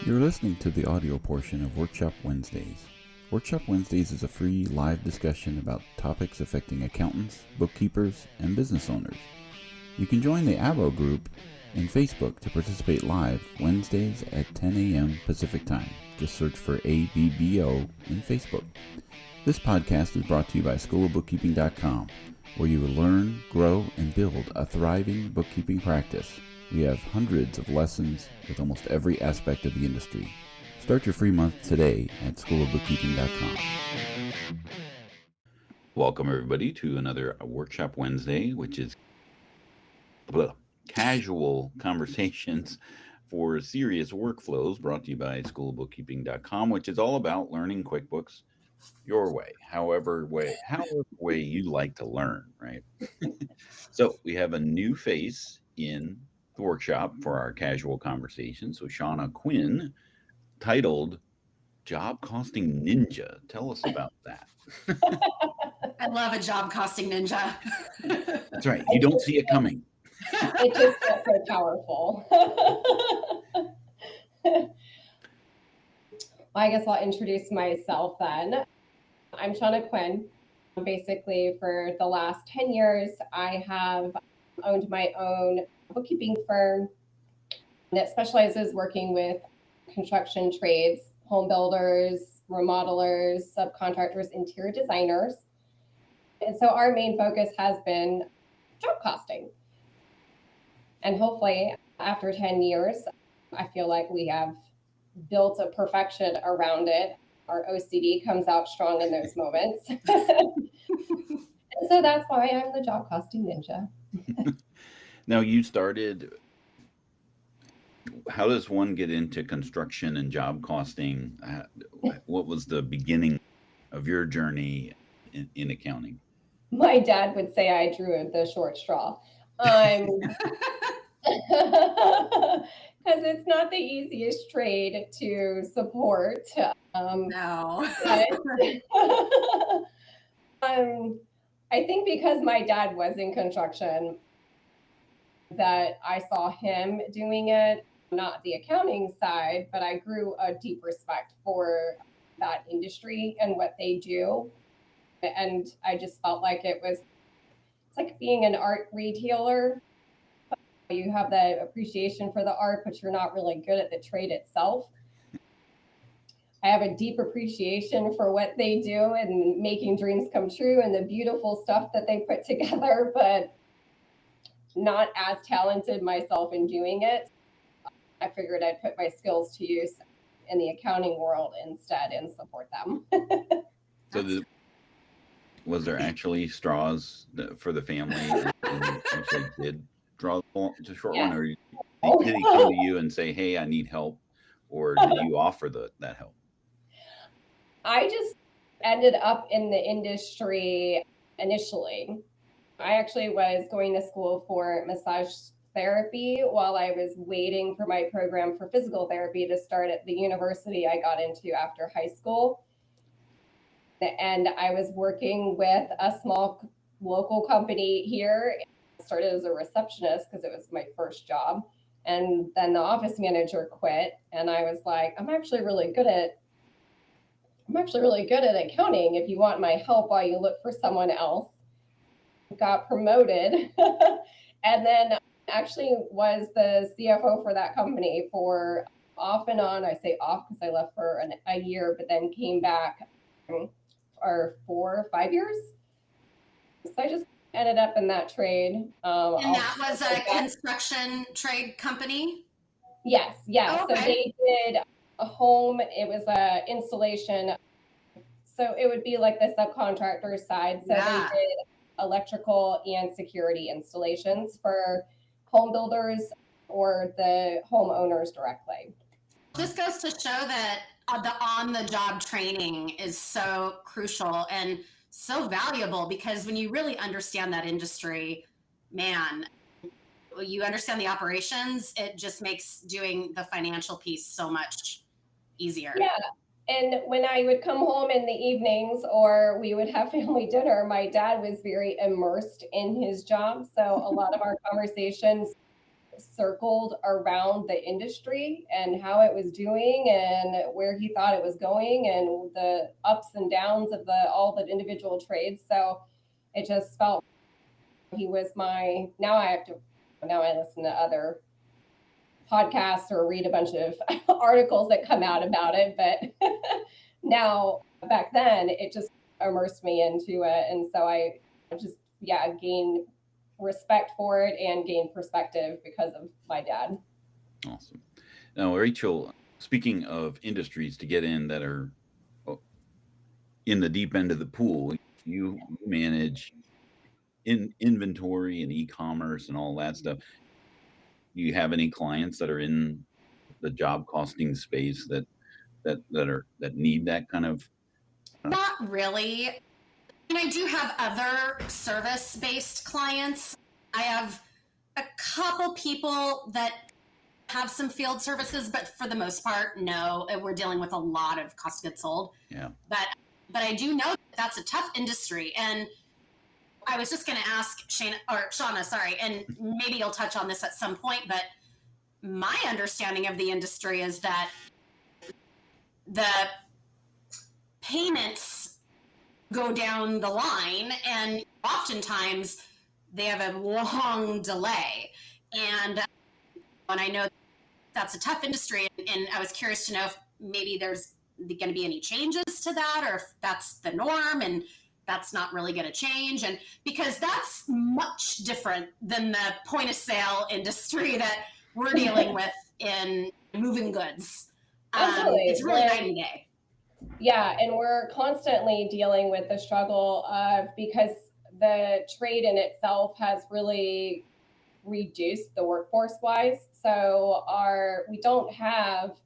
You're listening to the audio portion of Workshop Wednesdays. Workshop Wednesdays is a free live discussion about topics affecting accountants, bookkeepers, and business owners. You can join the ABO group in Facebook to participate live Wednesdays at 10 a.m. Pacific Time. Just search for ABBO in Facebook. This podcast is brought to you by Schoolofbookkeeping.com, where you will learn, grow, and build a thriving bookkeeping practice. We have hundreds of lessons with almost every aspect of the industry. Start your free month today at Schoolofbookkeeping.com. Welcome, everybody, to another Workshop Wednesday, which is casual conversations for serious workflows, brought to you by Schoolofbookkeeping.com, which is all about learning QuickBooks your way, however way you like to learn, right? So we have a new face in the workshop for our casual conversation. So Shanna Quinn, titled Job Costing Ninja. Tell us about that. I love a job costing ninja. That's right. You don't see it coming. It just gets so powerful. Well, I guess I'll introduce myself then. I'm Shanna Quinn. Basically, for the last 10 years, I have owned my own bookkeeping firm that specializes working with construction trades, home builders, remodelers, subcontractors, interior designers. And so our main focus has been job costing. And hopefully, after 10 years, I feel like we have built a perfection around it. Our OCD comes out strong in those moments. So that's why I'm the job costing ninja. Now, you started, how does one get into construction and job costing? What was the beginning of your journey in accounting? My dad would say I drew the short straw. Because it's not the easiest trade to support. No. I think because my dad was in construction, that I saw him doing it, not the accounting side, but I grew a deep respect for that industry and what they do. And I just felt like it's like being an art retailer. You have that appreciation for the art, but you're not really good at the trade itself. I have a deep appreciation for what they do and making dreams come true and the beautiful stuff that they put together, but not as talented myself in doing it. I figured I'd put my skills to use in the accounting world instead and support them. So was there actually straws for the family and you actually did draw the short one, or did he come to you and say, hey, I need help, or did you offer that help? I just ended up in the industry initially. I actually was going to school for massage therapy while I was waiting for my program for physical therapy to start at the university I got into after high school. And I was working with a small local company here. I started as a receptionist because it was my first job. And then the office manager quit. And I was like, I'm actually really good at accounting if you want my help while you look for someone else. Got promoted and then actually was the CFO for that company for off and on. I say off because I left for a year, but then came back for 4 or 5 years. So I just ended up in that trade. And that was a construction trade company? Yes. Oh, okay. So they did a home. It was a installation. So it would be like the subcontractor side. So they did electrical and security installations for home builders or the homeowners directly. This goes to show that the on-the-job training is so crucial and so valuable, because when you really understand that industry, man, you understand the operations, it just makes doing the financial piece so much easier. Yeah. And when I would come home in the evenings or we would have family dinner, my dad was very immersed in his job. So a lot of our conversations circled around the industry and how it was doing and where he thought it was going and the ups and downs of all the individual trades. So it just felt he was now I listen to other podcasts or read a bunch of articles that come out about it. But now back then it just immersed me into it. And so I just, gained respect for it and gain perspective because of my dad. Awesome. Now, Rachel, speaking of industries to get in that are in the deep end of the pool, you manage in inventory and e-commerce and all that stuff. Do you have any clients that are in the job costing space that need that kind of? Not really. And I do have other service-based clients. I have a couple people that have some field services, but for the most part, no. We're dealing with a lot of cost of goods sold. Yeah. But I do know that's a tough industry. And I was just going to ask Shauna, sorry, and maybe you'll touch on this at some point, but my understanding of the industry is that the payments go down the line and oftentimes they have a long delay. And I know that's a tough industry, and I was curious to know if maybe there's going to be any changes to that, or if that's the norm and that's not really going to change. And because that's much different than the point of sale industry that we're dealing with in moving goods. Absolutely. It's really night and day. Yeah, and we're constantly dealing with the struggle of, because the trade in itself has really reduced the workforce wise. So we don't have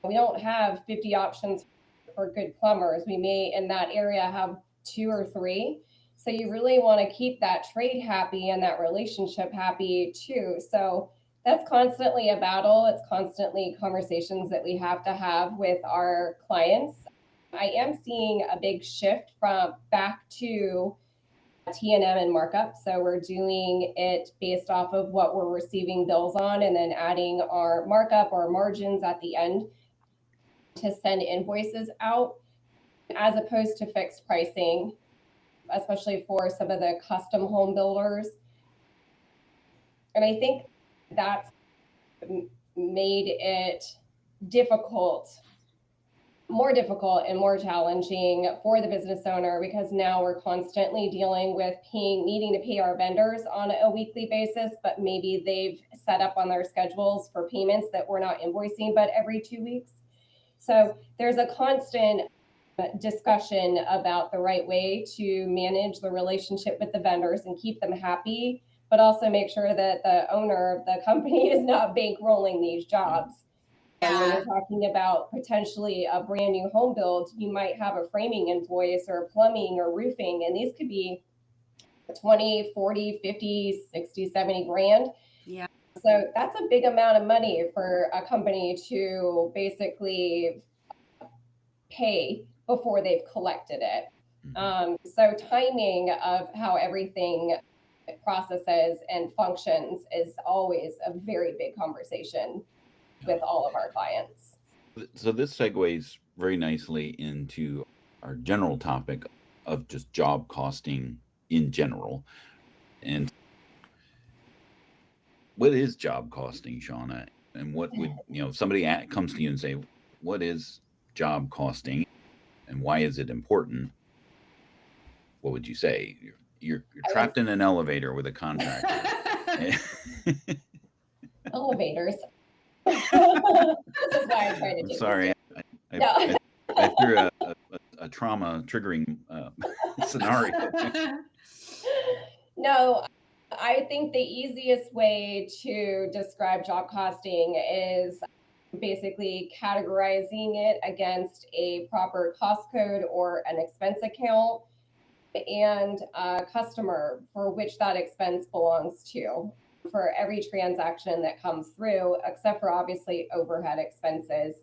50 options for good plumbers. We may in that area have 2 or 3. So you really want to keep that trade happy and that relationship happy too. So that's constantly a battle. It's constantly conversations that we have to have with our clients. I am seeing a big shift from back to T&M and markup. So we're doing it based off of what we're receiving bills on and then adding our markup or margins at the end to send invoices out, as opposed to fixed pricing, especially for some of the custom home builders. And I think that's made it more difficult and more challenging for the business owner, because now we're constantly dealing with needing to pay our vendors on a weekly basis, but maybe they've set up on their schedules for payments that we're not invoicing but every 2 weeks. So there's a constant discussion about the right way to manage the relationship with the vendors and keep them happy, but also make sure that the owner of the company is not bankrolling these jobs. And when you're talking about potentially a brand new home build, you might have a framing invoice or plumbing or roofing, and these could be 20, 40, 50, 60, 70 grand. Yeah. So that's a big amount of money for a company to basically pay before they've collected it. So timing of how everything processes and functions is always a very big conversation with all of our clients. So this segues very nicely into our general topic of just job costing in general. And what is job costing, Shauna? And what would, somebody comes to you and say, what is job costing and why is it important? What would you say? You're trapped in an elevator with a contractor. Elevators. This is why I'm trying to do. Sorry, I threw a trauma triggering scenario. No, I think the easiest way to describe job costing is basically categorizing it against a proper cost code or an expense account and a customer for which that expense belongs to for every transaction that comes through, except for obviously overhead expenses.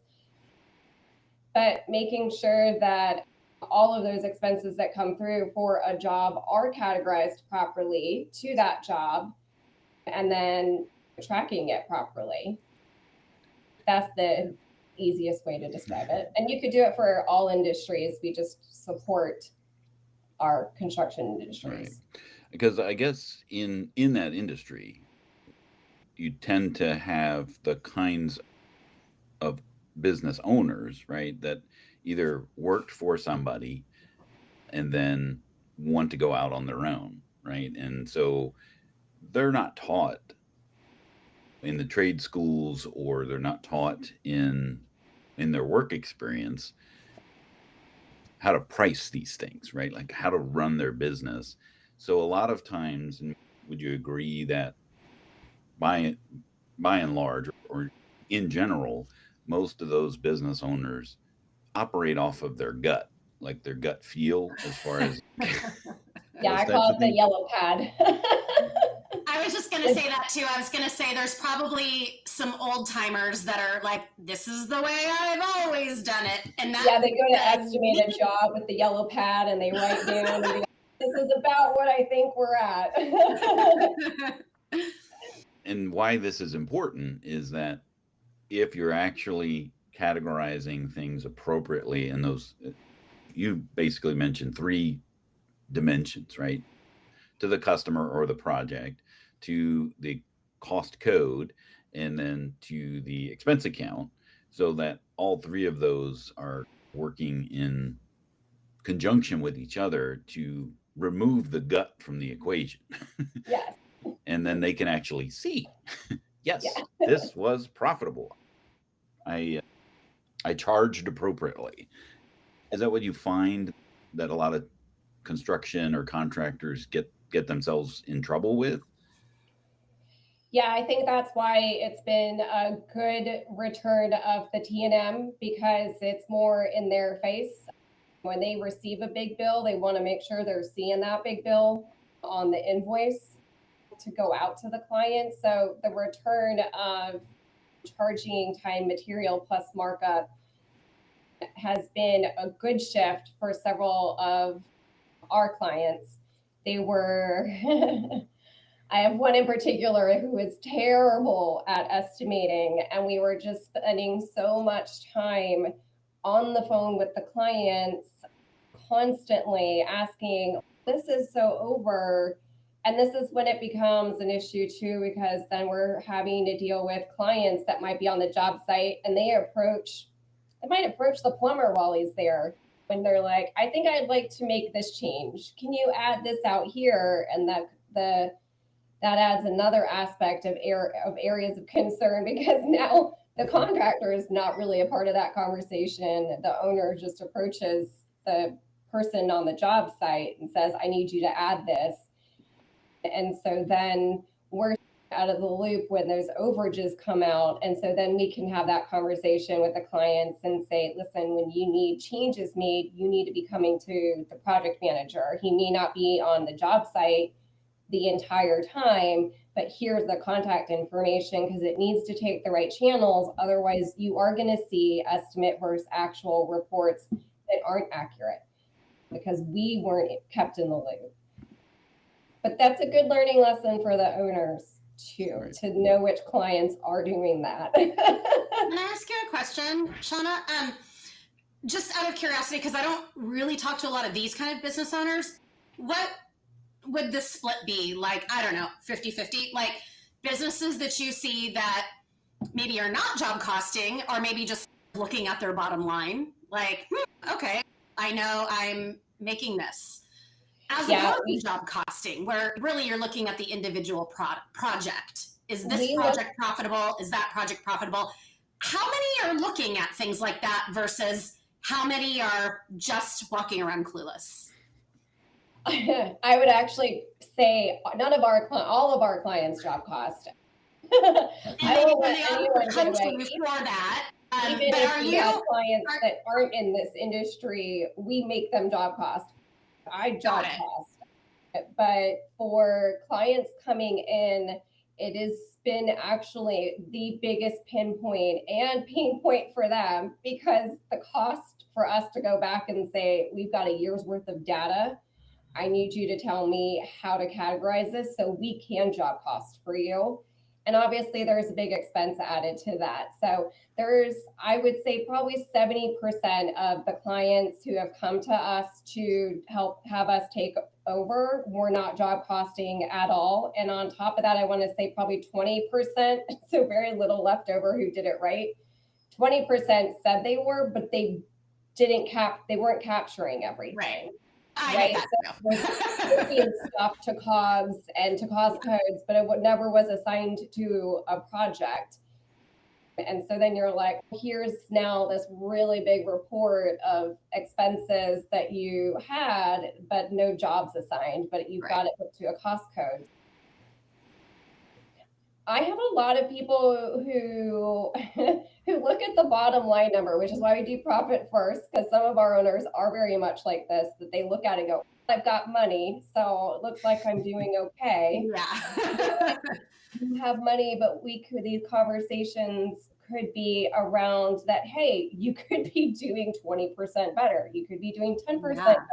But making sure that all of those expenses that come through for a job are categorized properly to that job, and then tracking it properly. That's the easiest way to describe it. And you could do it for all industries. We just support our construction industries. Right. Because I guess in that industry, you tend to have the kinds of business owners, right, that either worked for somebody and then want to go out on their own, right? And so they're not taught in the trade schools, or they're not taught in their work experience how to price these things, right? Like how to run their business. So a lot of times, and would you agree that by and large, or in general, most of those business owners operate off of their gut, like their gut feel as far as Yeah, I call it the yellow pad. I was just going to say that too. I was going to say there's probably some old timers that are like, this is the way I've always done it. And that, yeah, they go to estimate a job with the yellow pad and they write down, and this is about what I think we're at. And why this is important is that if you're actually categorizing things appropriately in those, you basically mentioned 3 dimensions, right? To the customer or the project, to the cost code, and then to the expense account, so that all 3 of those are working in conjunction with each other to remove the gut from the equation. Yes. And then they can actually see, yes, Yeah. this was profitable. I charged appropriately. Is that what you find that a lot of construction or contractors get themselves in trouble with? Yeah, I think that's why it's been a good return of the T&M, because it's more in their face. When they receive a big bill, they want to make sure they're seeing that big bill on the invoice to go out to the client. So the return of charging time material plus markup has been a good shift for several of our clients. They were I have one in particular who is terrible at estimating, and we were just spending so much time on the phone with the clients, constantly asking, this is so over. And this is when it becomes an issue too, because then we're having to deal with clients that might be on the job site, and they might approach the plumber while he's there, when they're like, I think I'd like to make this change. Can you add this out here? And that adds another aspect of areas of concern, because now the contractor is not really a part of that conversation. The owner just approaches the person on the job site and says, I need you to add this. And so then we're out of the loop when those overages come out. And so then we can have that conversation with the clients and say, listen, when you need changes made, you need to be coming to the project manager. He may not be on the job site the entire time, but here's the contact information, because it needs to take the right channels. Otherwise, you are going to see estimate versus actual reports that aren't accurate, because we weren't kept in the loop. But that's a good learning lesson for the owners too, right, to know which clients are doing that. Can I ask you a question, Shauna? Just out of curiosity, because I don't really talk to a lot of these kind of business owners, what would the split be? Like, I don't know, 50-50? Like businesses that you see that maybe are not job costing, or maybe just looking at their bottom line, like, okay, I know I'm making this. As opposed to job costing, where really you're looking at the individual project. Is this project profitable? Is that project profitable? How many are looking at things like that versus how many are just walking around clueless? I would actually say all of our clients job cost. I will let anyone get away. For that. Even if you have clients that aren't in this industry, we make them job cost. I job cost. But for clients coming in, it has been actually the biggest pinpoint and pain point for them, because the cost for us to go back and say, we've got a year's worth of data. I need you to tell me how to categorize this so we can job cost for you. And obviously there's a big expense added to that. So I would say probably 70% of the clients who have come to us to help have us take over were not job costing at all. And on top of that, I want to say probably 20%, so very little left over, who did it right. 20% said they were, but they weren't capturing everything. Right. I Right. get that So working stuff to COGS and to cost codes, but it never was assigned to a project. And so then you're like, here's now this really big report of expenses that you had, but no jobs assigned, but you've got it put to a cost code. I have a lot of people who who look at the bottom line number, which is why we do profit first, because some of our owners are very much like this, that they look at it and go, I've got money, so it looks like I'm doing okay. Yeah. You have money, but these conversations could be around that, hey, you could be doing 20% better. You could be doing 10% better.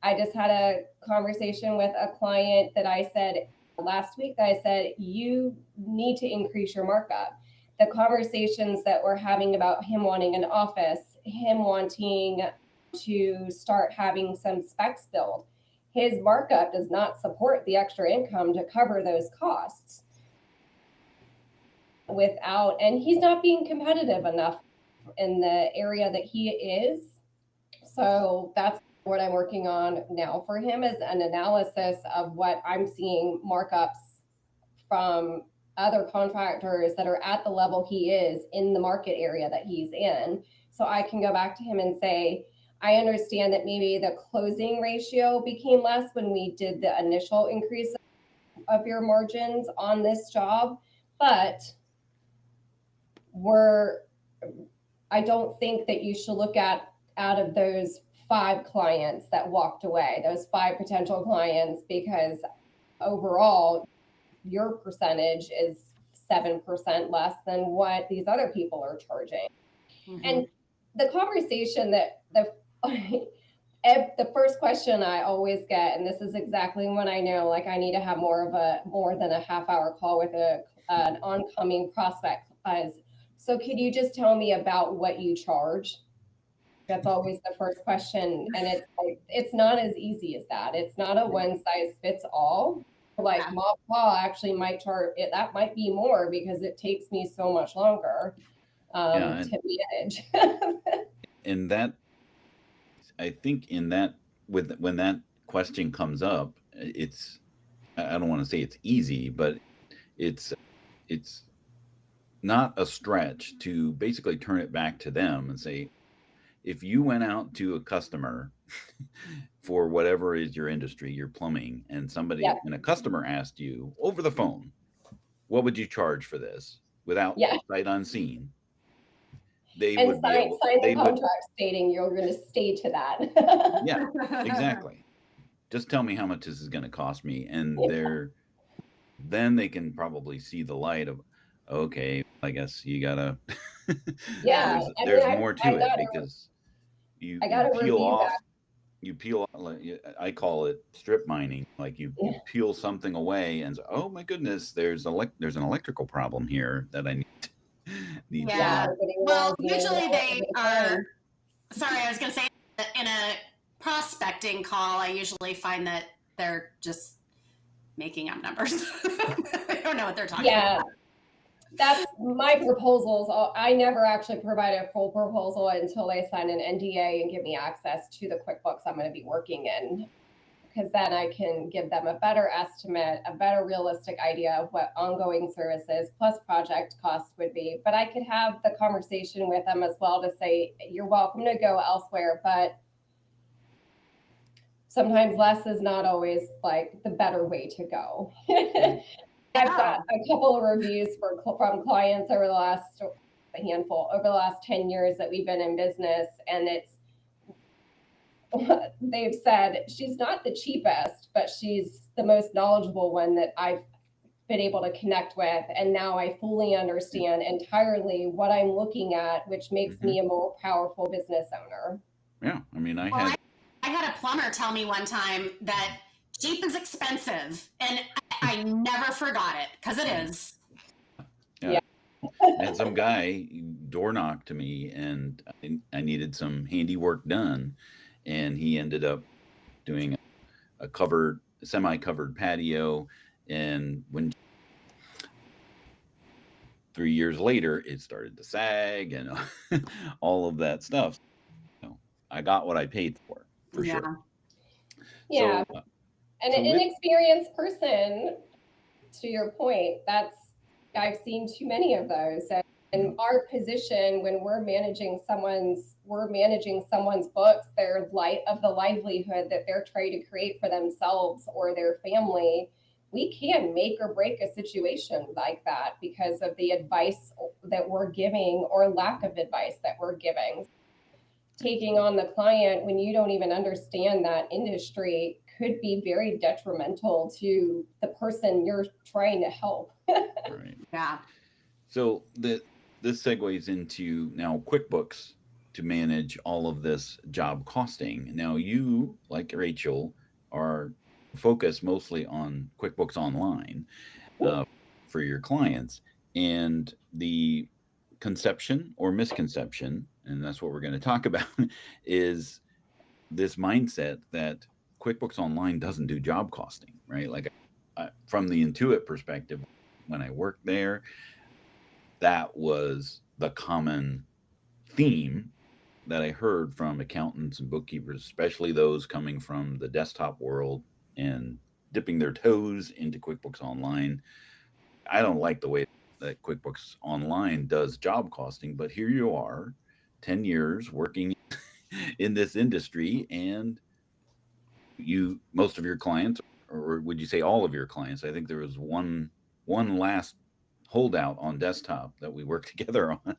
I just had a conversation with a client that I said last week that I said, you need to increase your markup. The conversations that we're having about him wanting an office, him wanting to start having some specs built, his markup does not support the extra income to cover those costs and he's not being competitive enough in the area that he is. So that's what I'm working on now for him, is an analysis of what I'm seeing markups from other contractors that are at the level he is in the market area that he's in. So I can go back to him and say, I understand that maybe the closing ratio became less when we did the initial increase of your margins on this job, but I don't think that you should look at out of those 5 clients that walked away, those 5 potential clients, because overall your percentage is 7% less than what these other people are charging. Mm-hmm. And the conversation that the first question I always get, and this is exactly when I know, like, I need to have more than a half-hour call with an oncoming prospect, is, so could you just tell me about what you charge? That's always the first question. And it's not as easy as that. It's not a one size fits all. Like Mom Pa actually might charge it. That might be more because it takes me so much longer to manage. And that, I think when that question comes up, I don't want to say it's easy, but it's not a stretch to basically turn it back to them and say, if you went out to a customer for whatever is your industry, your plumbing, and and a customer asked you over the phone, what would you charge for this without sight unseen? They would sign the contract stating you're going to stay to that. Yeah, exactly. Just tell me how much this is going to cost me. And then they can probably see the light of, okay, I guess you gotta, there's more to it, because you peel off, I call it strip mining. Like you peel something away and say, oh my goodness, there's an electrical problem here that I need. Well, usually they are, sorry, I was going to say, in a prospecting call, I usually find that they're just making up numbers. I don't know what they're talking about. That's my proposals. I never actually provide a full proposal until they sign an NDA and give me access to the QuickBooks I'm going to be working in, because then I can give them a better estimate, a better realistic idea of what ongoing services plus project costs would be. But I could have the conversation with them as well to say, you're welcome to go elsewhere, but sometimes less is not always like the better way to go. I've got a couple of reviews from clients over the last 10 years that we've been in business, and they've said she's not the cheapest, but she's the most knowledgeable one that I've been able to connect with, and now I fully understand entirely what I'm looking at, which makes me a more powerful business owner. Yeah, I mean, I had a plumber tell me one time that cheap is expensive, and I never forgot it because it is. Yeah. And some guy door knocked to me, and I needed some handiwork done, and he ended up doing a semi-covered patio, and when 3 years later it started to sag and all of that stuff. So I got what I paid for Yeah. sure. Yeah. So, and so an with- inexperienced person, to your point, I've seen too many of those. And in our position, when we're managing someone's books, their the livelihood that they're trying to create for themselves or their family, we can make or break a situation like that because of the advice that we're giving or lack of advice that we're giving. Taking on the client when you don't even understand that industry could be very detrimental to the person you're trying to help. Right. Yeah. So this segues into now QuickBooks to manage all of this job costing. Now you, like Rachel, are focused mostly on QuickBooks Online for your clients, and the conception or misconception, and that's what we're going to talk about, is this mindset that QuickBooks Online doesn't do job costing, right? Like from the Intuit perspective, when I worked there, that was the common theme that I heard from accountants and bookkeepers, especially those coming from the desktop world and dipping their toes into QuickBooks Online. I don't like the way that QuickBooks Online does job costing, but here you are, 10 years working in this industry, and most of your clients, or would you say all of your clients? I think there was one last holdout on desktop that we worked together on.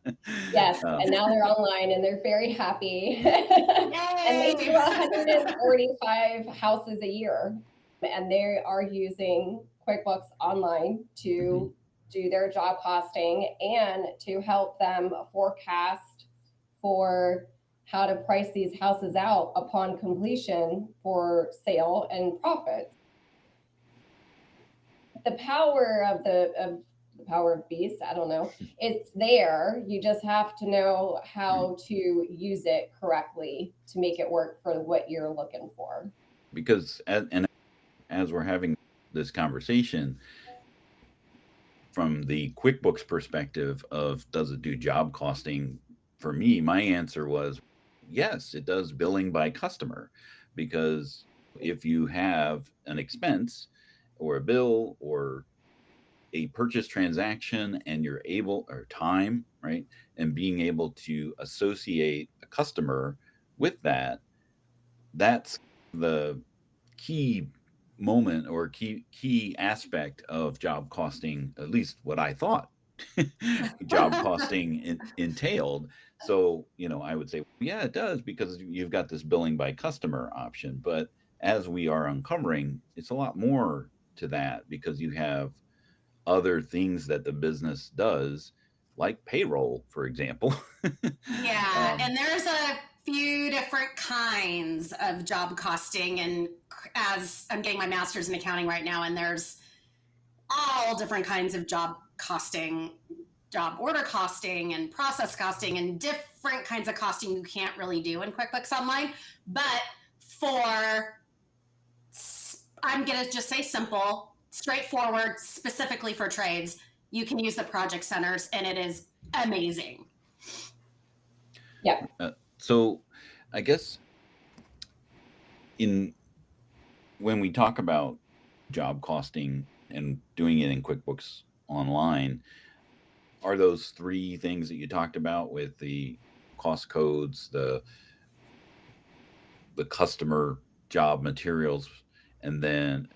Yes, and now they're online and they're very happy. And they do 145 houses a year, and they are using QuickBooks Online to do their job costing and to help them forecast for how to price these houses out upon completion for sale and profit. The power of the power of beast, I don't know, it's there. You just have to know how to use it correctly to make it work for what you're looking for. Because as we're having this conversation from the QuickBooks perspective of does it do job costing, for me, my answer was yes, it does billing by customer, because if you have an expense or a bill or a purchase transaction and you're able, or time, right, and being able to associate a customer with that, that's the key moment or key aspect of job costing, at least what I thought job costing entailed. So, I would say, yeah, it does, because you've got this billing by customer option. But as we are uncovering, it's a lot more to that, because you have other things that the business does, like payroll, for example. Yeah, and there's a few different kinds of job costing, and as I'm getting my master's in accounting right now, and there's all different kinds of job costing, job order costing and process costing, and different kinds of costing you can't really do in QuickBooks Online. But I'm going to just say simple, straightforward, specifically for trades, you can use the project centers, and it is amazing. Yeah. So I guess when we talk about job costing and doing it in QuickBooks Online, are those three things that you talked about with the cost codes, the customer job materials, and then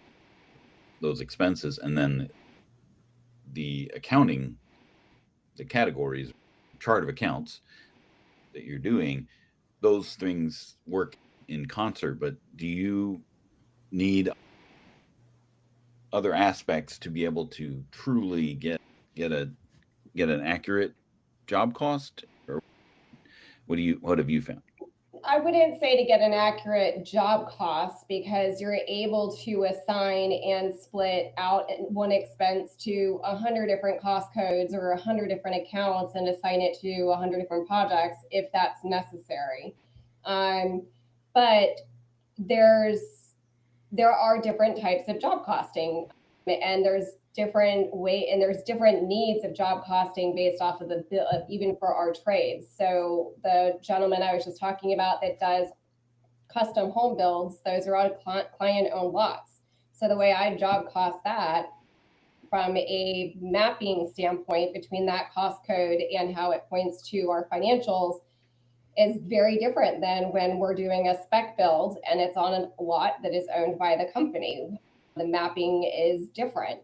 those expenses, and then the accounting, the categories, chart of accounts that you're doing, those things work in concert? But do you need other aspects to be able to truly get an accurate job cost, or what have you found? I wouldn't say to get an accurate job cost, because you're able to assign and split out one expense to 100 different cost codes or 100 different accounts and assign it to 100 different projects if that's necessary. But there are different types of job costing, and there's different needs of job costing based off of the bill, even for our trades. So the gentleman I was just talking about that does custom home builds, those are on client owned lots. So the way I job cost that from a mapping standpoint between that cost code and how it points to our financials is very different than when we're doing a spec build and it's on a lot that is owned by the company. The mapping is different.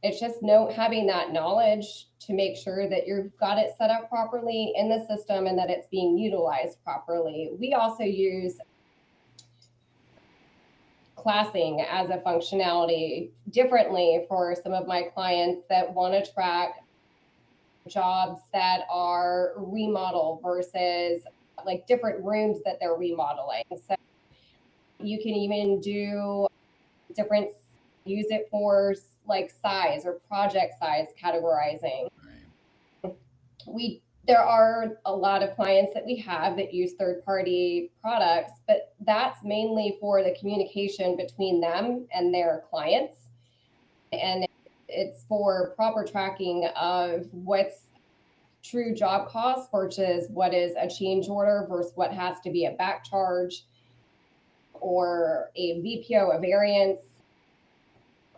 It's just having that knowledge to make sure that you've got it set up properly in the system and that it's being utilized properly. We also use classing as a functionality differently for some of my clients that want to track jobs that are remodel versus like different rooms that they're remodeling. So you can even do use it for like size or project size categorizing. There are a lot of clients that we have that use third-party products, but that's mainly for the communication between them and their clients. And it's for proper tracking of what's true job cost versus what is a change order versus what has to be a back charge or a VPO, a variance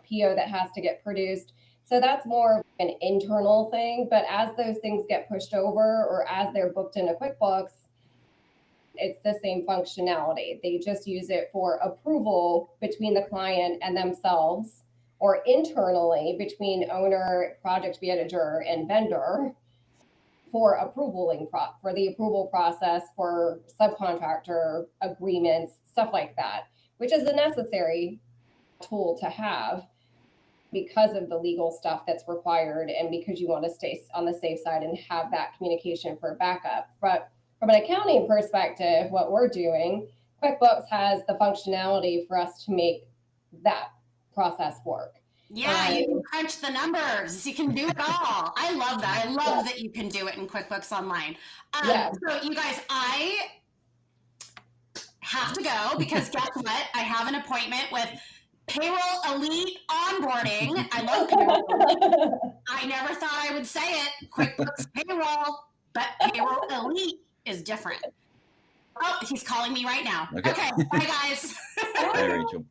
PO that has to get produced. So that's more an internal thing. But as those things get pushed over or as they're booked into QuickBooks, it's the same functionality. They just use it for approval between the client and themselves, or internally between owner, project manager, and vendor for for the approval process for subcontractor agreements, stuff like that, which is a necessary tool to have because of the legal stuff that's required and because you want to stay on the safe side and have that communication for backup. But from an accounting perspective, what we're doing, QuickBooks has the functionality for us to make that process work. Yeah, you can crunch the numbers. You can do it all. I love that. I love that you can do it in QuickBooks Online. So you guys, I have to go because guess what? I have an appointment with Payroll Elite onboarding. I love Payroll. I never thought I would say it. QuickBooks Payroll, but Payroll Elite is different. Oh, he's calling me right now. Okay, bye guys. Hi, Rachel.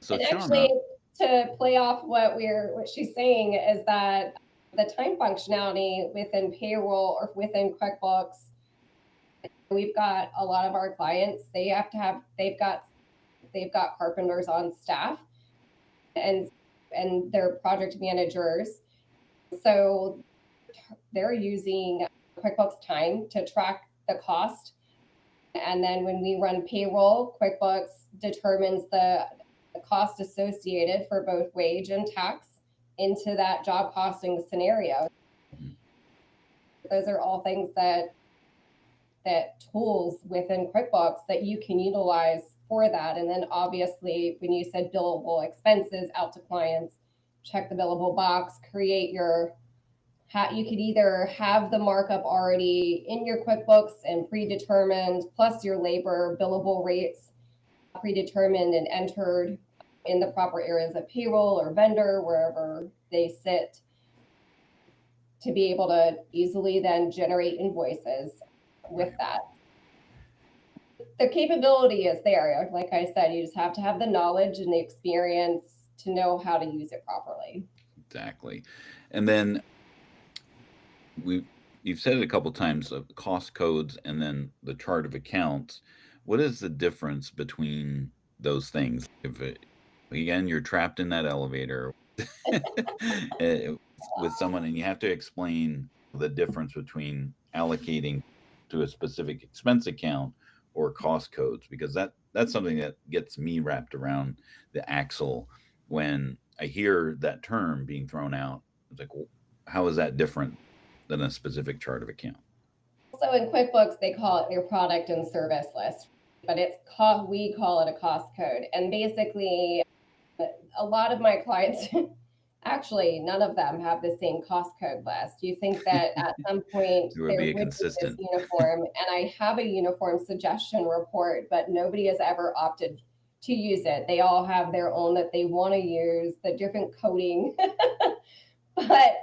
So and Shauna, actually, to play off what she's saying is that the time functionality within Payroll or within QuickBooks, we've got a lot of our clients. They've got carpenters on staff, and they're project managers, so they're using QuickBooks Time to track the cost. And then when we run payroll, QuickBooks determines the cost associated for both wage and tax into that job costing scenario. Those are all things that tools within QuickBooks that you can utilize for that. And then obviously, when you said billable expenses out to clients, check the billable box, create you could either have the markup already in your QuickBooks and predetermined, plus your labor billable rates predetermined and entered in the proper areas of payroll or vendor, wherever they sit, to be able to easily then generate invoices with that. The capability is there. Like I said, you just have to have the knowledge and the experience to know how to use it properly. Exactly. And then you've said it a couple times, of cost codes and then the chart of accounts. What is the difference between those things? Again, you're trapped in that elevator with someone and you have to explain the difference between allocating to a specific expense account or cost codes, because that's something that gets me wrapped around the axle when I hear that term being thrown out. It's like, well, how is that different than a specific chart of account? So in QuickBooks, they call it your product and service list, but we call it a cost code. And basically, a lot of my clients, actually, none of them have the same cost code list. You think that at some point It would there be a would be this consistent. uniform, and I have a uniform suggestion report, but nobody has ever opted to use it. They all have their own that they want to use, the different coding. But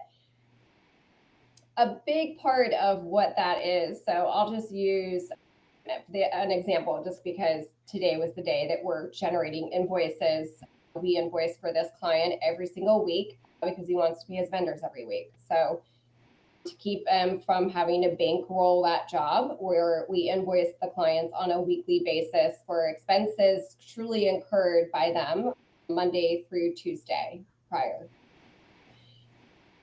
a big part of what that is, so I'll just use an example just because today was the day that we're generating invoices. We invoice for this client every single week because he wants to pay his vendors every week. So to keep them from having to bankroll that job, where we invoice the clients on a weekly basis for expenses truly incurred by them Monday through Tuesday prior.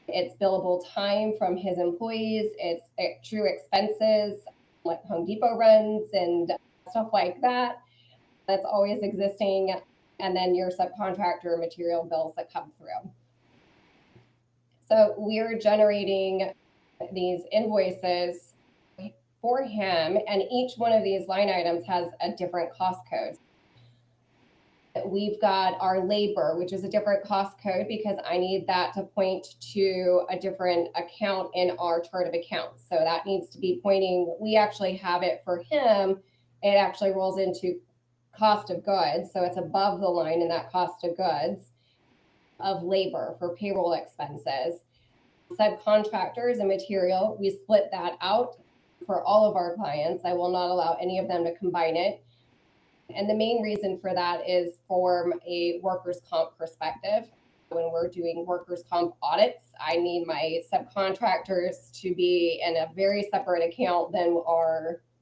It's billable time from his employees. It's true expenses like Home Depot runs and stuff like that. That's always existing. And then your subcontractor material bills that come through. So we're generating these invoices for him, and each one of these line items has a different cost code. We've got our labor, which is a different cost code because I need that to point to a different account in our chart of accounts. So that needs to be pointing, we actually have it for him. It actually rolls into cost of goods. So it's above the line in that cost of goods of labor for payroll expenses. Subcontractors and material, we split that out for all of our clients. I will not allow any of them to combine it. And the main reason for that is from a workers' comp perspective. When we're doing workers' comp audits, I need my subcontractors to be in a very separate account than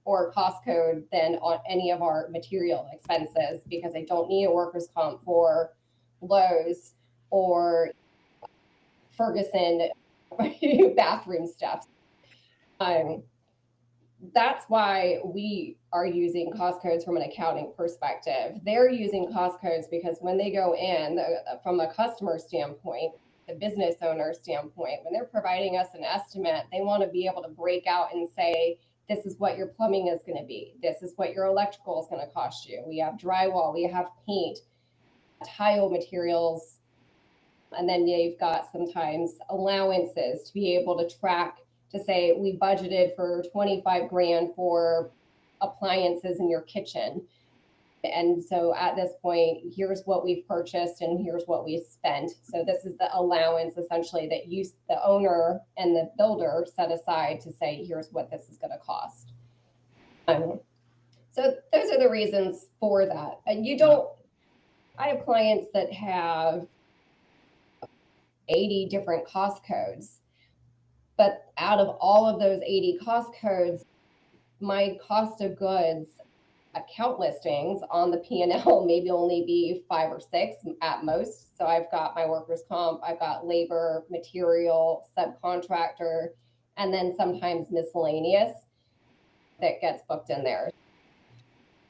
or cost code than on any of our material expenses, because I don't need a workers' comp for Lowe's or Ferguson bathroom stuff. That's why we are using cost codes from an accounting perspective. They're using cost codes because when they go in from a customer standpoint, the business owner standpoint, when they're providing us an estimate, they want to be able to break out and say, this is what your plumbing is going to be. This is what your electrical is going to cost you. We have drywall, we have paint, tile materials, and then you've got sometimes allowances to be able to track, to say we budgeted for 25 grand for appliances in your kitchen. And so at this point, here's what we've purchased and here's what we spent. So this is the allowance essentially that the owner and the builder set aside to say, here's what this is going to cost. So those are the reasons for that. And I have clients that have 80 different cost codes. But out of all of those 80 cost codes, my cost of goods account listings on the P&L maybe only be 5 or 6 at most. So I've got my workers' comp, I've got labor, material, subcontractor, and then sometimes miscellaneous that gets booked in there.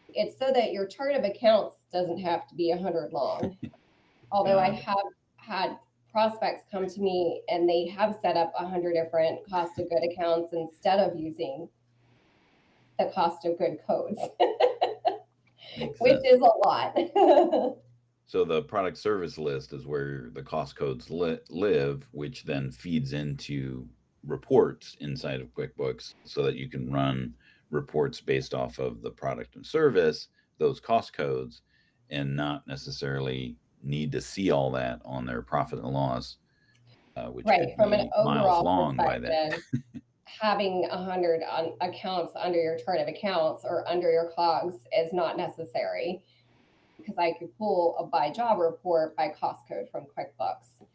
It's so that your chart of accounts doesn't have to be 100 long. Although I have had prospects come to me and they have set up 100 different cost of good accounts instead of using the cost of good codes, which is a lot. So the product service list is where the cost codes live, which then feeds into reports inside of QuickBooks so that you can run reports based off of the product and service, those cost codes, and not necessarily need to see all that on their profit and loss, which right, could from be an miles overall long by then. Having 100 accounts under your chart of accounts or under your COGS is not necessary, because I could pull a by job report by cost code from QuickBooks.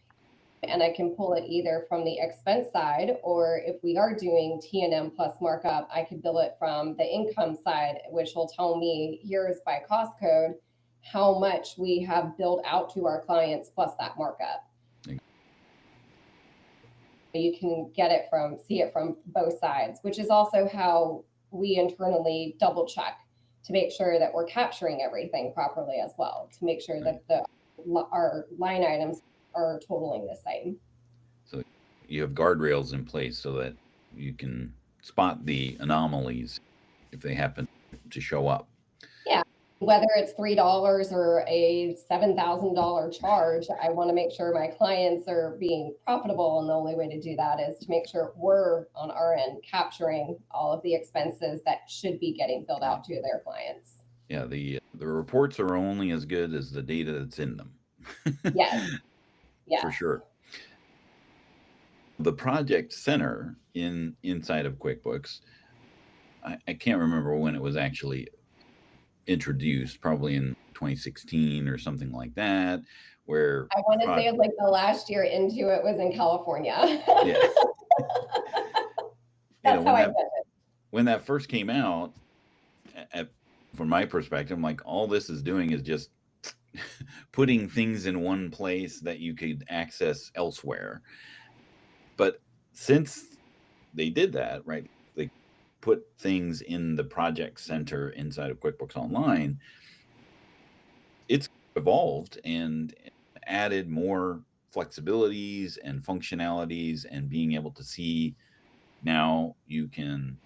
And I can pull it either from the expense side, or if we are doing T&M plus markup, I could bill it from the income side, which will tell me here's by cost code how much we have billed out to our clients plus that markup. You can see it from both sides, which is also how we internally double check to make sure that we're capturing everything properly as well, to make sure that our line items are totaling the same. So you have guardrails in place so that you can spot the anomalies if they happen to show up. Yeah. Whether it's $3 or a $7,000 charge, I want to make sure my clients are being profitable. And the only way to do that is to make sure we're on our end capturing all of the expenses that should be getting billed out to their clients. Yeah, the reports are only as good as the data that's in them. Yes. Yes. For sure. The project center inside of QuickBooks, I can't remember when it was actually introduced, probably in 2016 or something like that, where I want to say it's like the last year into it was in California. Yeah. That's how I said it. When that first came out, from my perspective, I'm like, all this is doing is just putting things in one place that you could access elsewhere. But since they did that, right, they put things in the project center inside of QuickBooks Online, it's evolved and added more flexibilities and functionalities, and being able to see, now you can,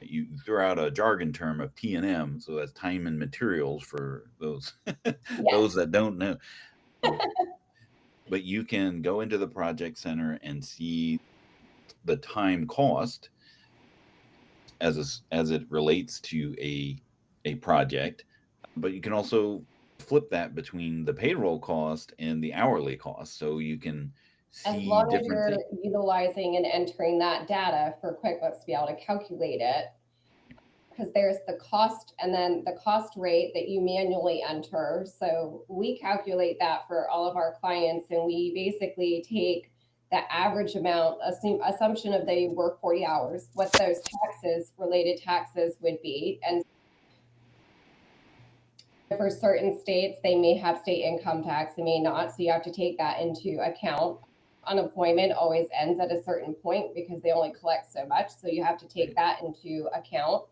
you throw out a jargon term of T&M, so that's time and materials for those those that don't know. But you can go into the project center and see the time cost as it relates to a project, but you can also flip that between the payroll cost and the hourly cost, so you can see as long as you're things. utilizing and entering that data for QuickBooks to be able to calculate it, because there's the cost and then the cost rate that you manually enter. So we calculate that for all of our clients, and we basically take the average amount, assumption of they work 40 hours, what those related taxes would be. And for certain states, they may have state income tax, they may not. So you have to take that into account. Unemployment always ends at a certain point because they only collect so much. So you have to take that into account.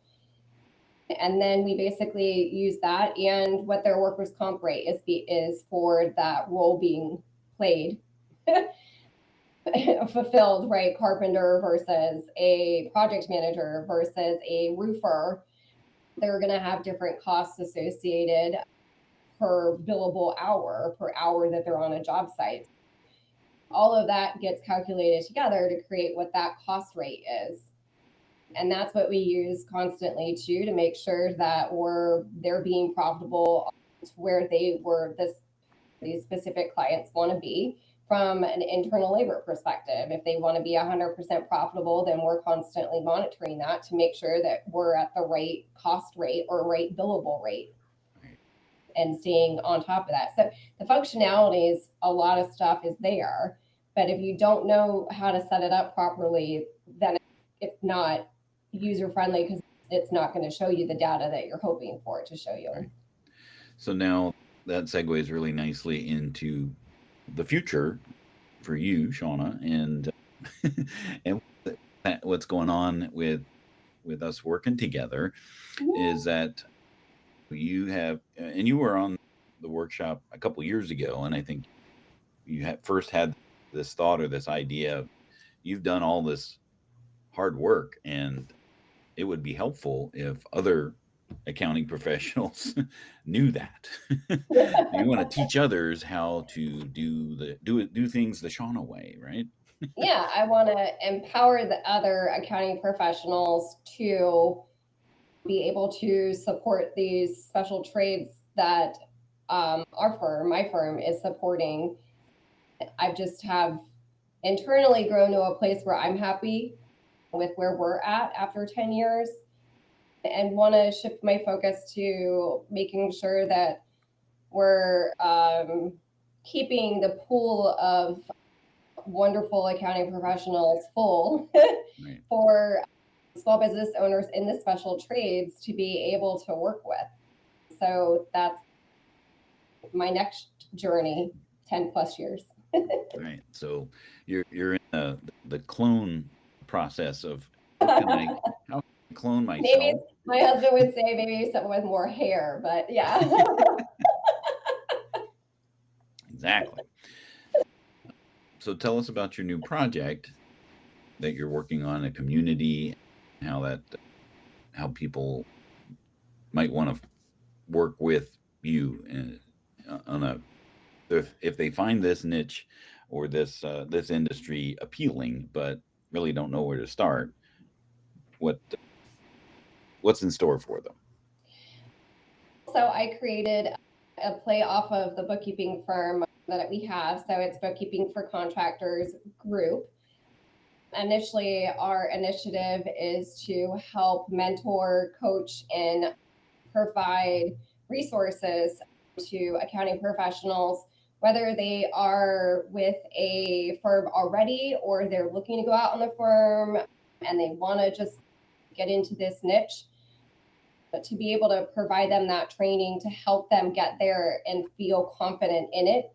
And then we basically use that and what their workers' comp rate is for that role being played, fulfilled, right? Carpenter versus a project manager versus a roofer. They're going to have different costs associated per billable hour, per hour that they're on a job site. All of that gets calculated together to create what that cost rate is. And that's what we use constantly too, to make sure that they're being profitable to where these specific clients want to be from an internal labor perspective. If they want to be 100% profitable, then we're constantly monitoring that to make sure that we're at the right cost rate or right billable rate and staying on top of that. So the functionalities, a lot of stuff is there, but if you don't know how to set it up properly, then it's not user-friendly because it's not going to show you the data that you're hoping for it to show you. Right. So now that segues really nicely into the future for you, Shauna, and and what's going on with us working together. Is that you have, and you were on the workshop a couple years ago, and I think you first had this thought or this idea of, you've done all this hard work, and it would be helpful if other accounting professionals knew that. You want to teach others how to do things the Shauna way, right? Yeah, I want to empower the other accounting professionals to be able to support these special trades that my firm is supporting. I just have internally grown to a place where I'm happy with where we're at after 10 years, and want to shift my focus to making sure that we're keeping the pool of wonderful accounting professionals full Right. for small business owners in the special trades to be able to work with. So that's my next journey, 10 plus years. Right. So you're in the clone process of how can I clone myself? Maybe my husband would say maybe someone with more hair, but yeah. Exactly. So tell us about your new project. that you're working on, a community, how people might want to work with you on a if they find this niche or this industry appealing, but really don't know where to start, what what's in store for them? So I created a play off of the bookkeeping firm that we have. So it's Bookkeeping for Contractors Group. Initially, our initiative is to help mentor, coach, and provide resources to accounting professionals, whether they are with a firm already or they're looking to go out on the firm and they want to just get into this niche, but to be able to provide them that training to help them get there and feel confident in it.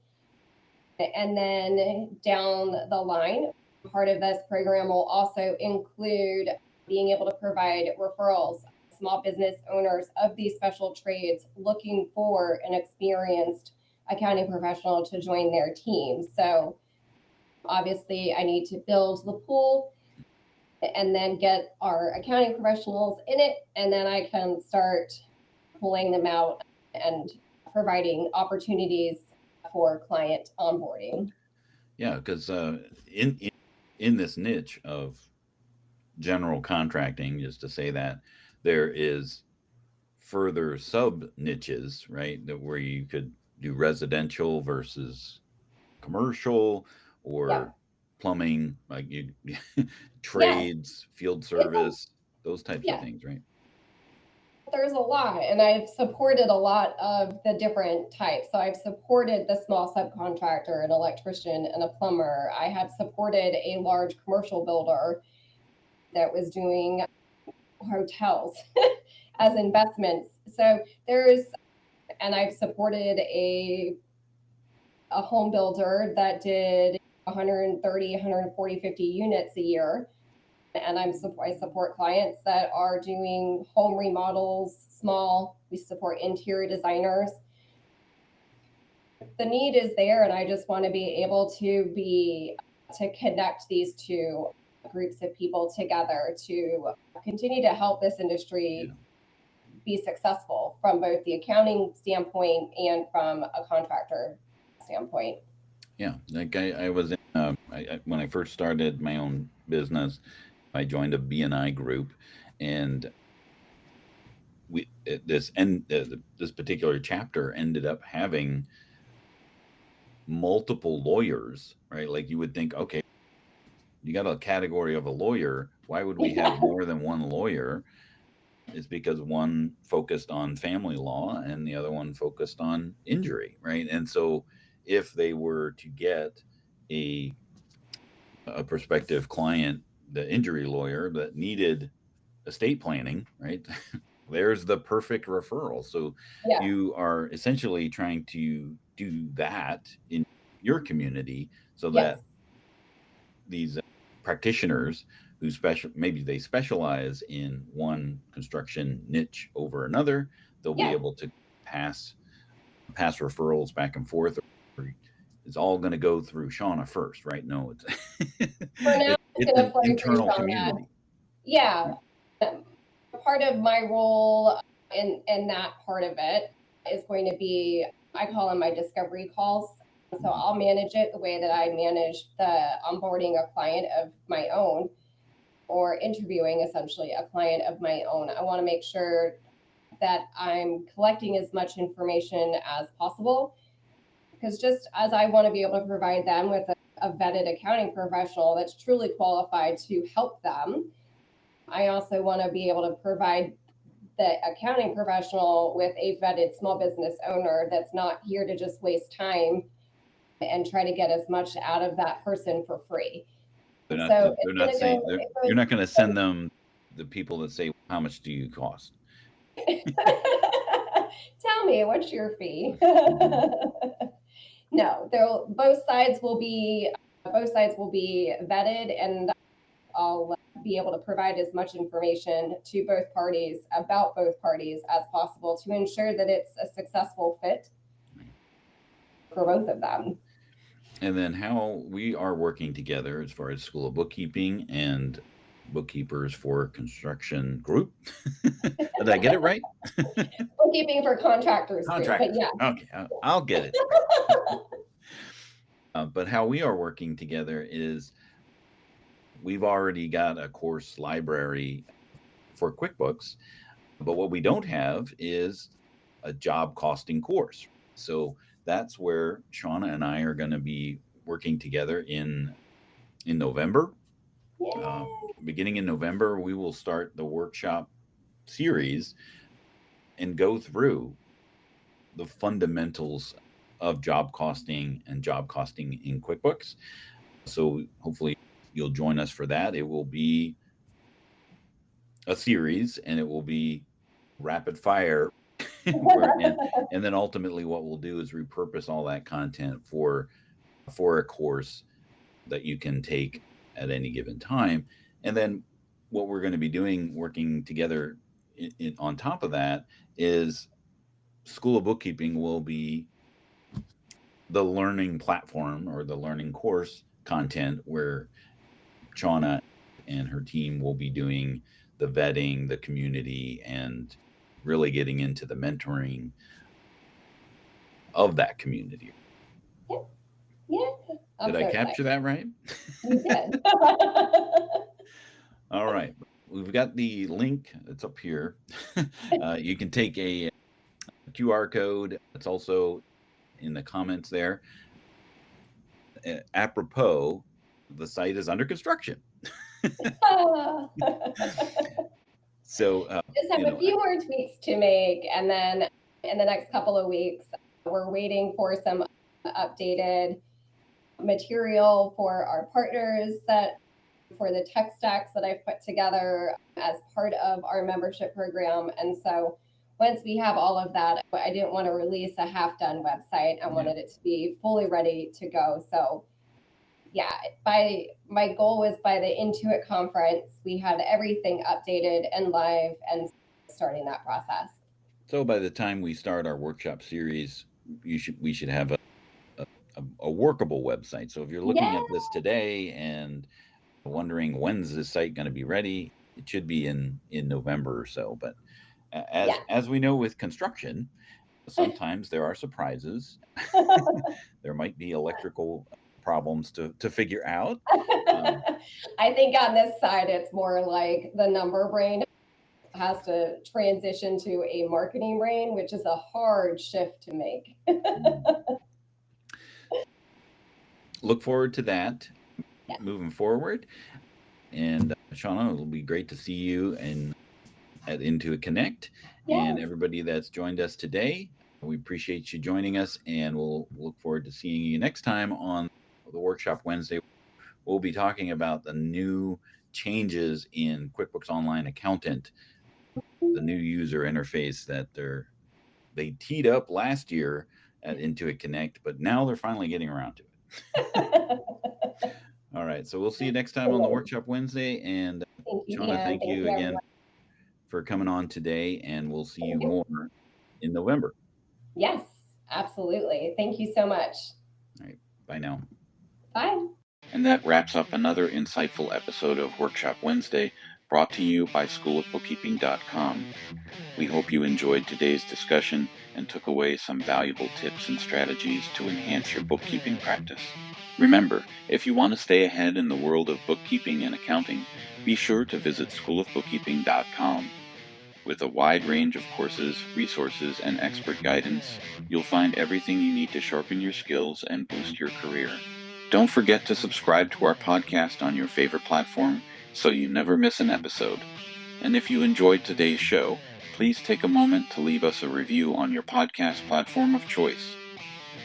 And then down the line, part of this program will also include being able to provide referrals, small business owners of these special trades looking for an experienced accounting professional to join their team. So obviously I need to build the pool and then get our accounting professionals in it, and then I can start pulling them out and providing opportunities for client onboarding. Yeah, because in this niche of general contracting, just to say that there is further sub niches, right? That where you could do residential versus commercial Yeah. or plumbing, like you Yeah. trades, field It's a, service, those types of yeah. things, right? There's a lot, and I've supported a lot of the different types. So I've supported the small subcontractor, an electrician, and a plumber. I have supported a large commercial builder that was doing hotels as investments. So and I've supported a home builder that did 130, 140, 50 units a year. And I support clients that are doing home remodels, small. We support interior designers. The need is there, and I just want to be able to connect these two groups of people together to continue to help this industry be successful from both the accounting standpoint and from a contractor standpoint. Yeah, like I was in, when I first started my own business, I joined a BNI group, and this particular chapter ended up having multiple lawyers, right? Like you would think, okay, you got a category of a lawyer. Why would we have more than one lawyer? It's because one focused on family law and the other one focused on injury, right? And so if they were to get a prospective client, the injury lawyer that needed estate planning, right? There's the perfect referral. So Yeah. you are essentially trying to do that in your community so Yes. that these practitioners who maybe they specialize in one construction niche over another, they'll be Yeah. able to pass referrals back and forth. It's all going to go through Shauna first, right? No, it's For now, it's it's going to an play through internal on that. community. Yeah. Part of my role in that part of it is going to be, I call them my discovery calls. So I'll manage it the way that I manage the onboarding a client of my own or interviewing essentially a client of my own. I want to make sure that I'm collecting as much information as possible, because just as I want to be able to provide them with a vetted accounting professional that's truly qualified to help them, I also want to be able to provide the accounting professional with a vetted small business owner that's not here to just waste time and try to get as much out of that person for free. They're not. So They're it's not going to saying. go. You're not going to send them the people that say, "How much do you cost?" Tell me, what's your fee? No, both sides will be vetted, and I'll be able to provide as much information to both parties about both parties as possible to ensure that it's a successful fit for both of them. And then how we are working together as far as School of Bookkeeping and Bookkeepers for Construction Group. Did I get it right? Bookkeeping for Contractors Group, but Contractors. yeah. Okay, I'll get it. But how we are working together is we've already got a course library for QuickBooks, but what we don't have is a job costing course. So that's where Shauna and I are going to be working together in November. Uh, Beginning in November, we will start the workshop series and go through the fundamentals of job costing and job costing in QuickBooks. So hopefully you'll join us for that. It will be a series and it will be rapid fire. And then ultimately what we'll do is repurpose all that content for a course that you can take at any given time. And then what we're going to be doing working together on top of that is School of Bookkeeping will be the learning platform or the learning course content where Shauna and her team will be doing the vetting, the community, and really getting into the mentoring of that community. Yeah. Did I capture that right? You did. All right. We've got the link. It's up here. You can take a QR code. It's also in the comments there. Apropos, the site is under construction. So, just have a few more tweaks to make. And then in the next couple of weeks, we're waiting for some updated material for our partners for the tech stacks that I've put together as part of our membership program. And so once we have all of that, I didn't want to release a half-done website. I wanted it to be fully ready to go. So yeah, my goal was by the Intuit conference, we had everything updated and live and starting that process. So by the time we start our workshop series, we should have a workable website. So if you're looking at this today and wondering when's this site going to be ready, it should be in November or so. But as we know with construction, sometimes there are surprises. There might be electrical problems to figure out. I think on this side, it's more like the number brain has to transition to a marketing brain, which is a hard shift to make. Look forward to that moving forward. And Shauna, it'll be great to see you at Intuit Connect and everybody that's joined us today. We appreciate you joining us, and we'll look forward to seeing you next time on the Workshop Wednesday. We'll be talking about the new changes in QuickBooks Online Accountant, the new user interface that they teed up last year at Intuit Connect, but now they're finally getting around to it. All right, so we'll see you next time on the Workshop Wednesday. And Shauna, thank you again for coming on today, and we'll see you more in November. Yes, absolutely. Thank you so much. All right, bye now. Bye. And that wraps up another insightful episode of Workshop Wednesday, brought to you by Schoolofbookkeeping.com. We hope you enjoyed today's discussion and took away some valuable tips and strategies to enhance your bookkeeping practice. Remember, if you want to stay ahead in the world of bookkeeping and accounting, be sure to visit Schoolofbookkeeping.com. With a wide range of courses, resources, and expert guidance, you'll find everything you need to sharpen your skills and boost your career. Don't forget to subscribe to our podcast on your favorite platform so you never miss an episode. And if you enjoyed today's show, please take a moment to leave us a review on your podcast platform of choice.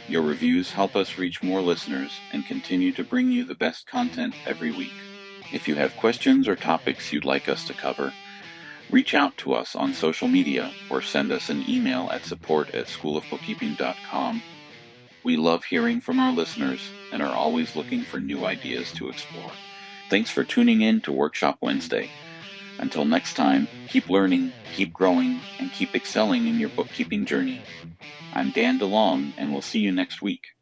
Your reviews help us reach more listeners and continue to bring you the best content every week. If you have questions or topics you'd like us to cover, reach out to us on social media or send us an email at support@schoolofbookkeeping.com. We love hearing from our listeners and are always looking for new ideas to explore. Thanks for tuning in to Workshop Wednesday. Until next time, keep learning, keep growing, and keep excelling in your bookkeeping journey. I'm Dan DeLong, and we'll see you next week.